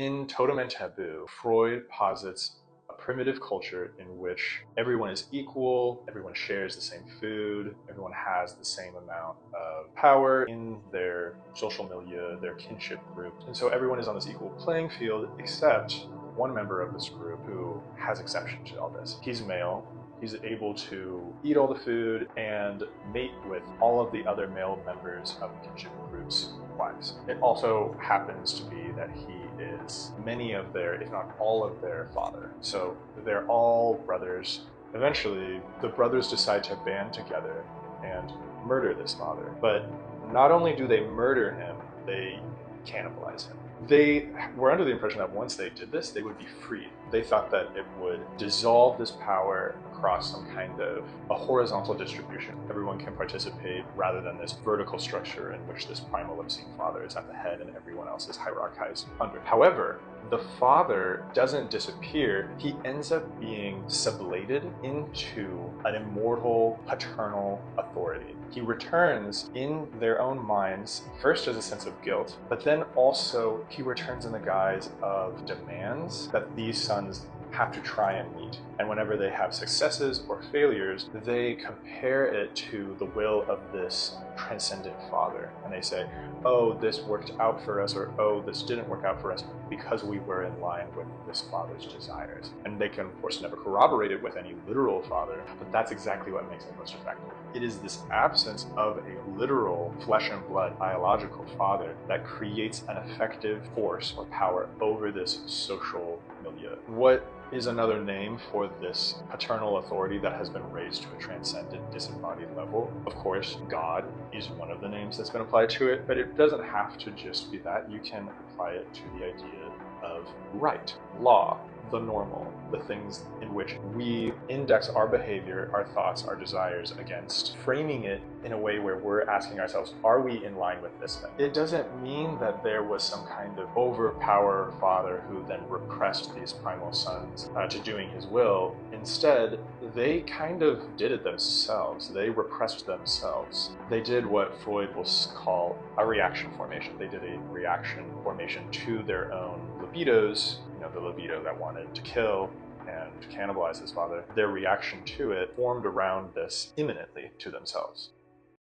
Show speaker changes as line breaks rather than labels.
In Totem and Taboo, Freud posits a primitive culture in which everyone is equal, everyone shares the same food, everyone has the same amount of power in their social milieu, their kinship group. And so everyone is on this equal playing field except one member of this group who has exception to all this. He's male. He's able to eat all the food and mate with all of the other male members of the kinship group's wives. It also happens to be that he is many of their, if not all of their father. So they're all brothers. Eventually, the brothers decide to band together and murder this father. But not only do they murder him, they cannibalize him. They were under the impression that once they did this, they would be freed. They thought that it would dissolve this power across some kind of a horizontal distribution. Everyone can participate rather than this vertical structure in which this primal obscene father is at the head and everyone else is hierarchized under. However, the father doesn't disappear. He ends up being sublated into an immortal paternal authority. He returns in their own minds, first as a sense of guilt, but then also he returns in the guise of demands that these sons have to try and meet. And whenever they have successes or failures, they compare it to the will of this transcendent father. And they say, oh, this worked out for us, or oh, this didn't work out for us because we were in line with this father's desires. And they can, of course, never corroborate it with any literal father, but that's exactly what makes it most effective. It is this absence of a literal flesh and blood biological father that creates an effective force or power over this social milieu. What is another name for this paternal authority that has been raised to a transcendent, disembodied level? Of course, God is one of the names that's been applied to it, but it doesn't have to just be that. You can apply it to the idea of right, law, the normal, the things in which we index our behavior, our thoughts, our desires against, framing it in a way where we're asking ourselves, are we in line with this? It doesn't mean that there was some kind of overpower father who then repressed these primal sons to doing his will. Instead, they kind of did it themselves. They repressed themselves. They did what Freud will call a reaction formation. They did a reaction formation to their own libidos, the libido that wanted to kill and cannibalize his father. Their reaction to it formed around this imminently to themselves.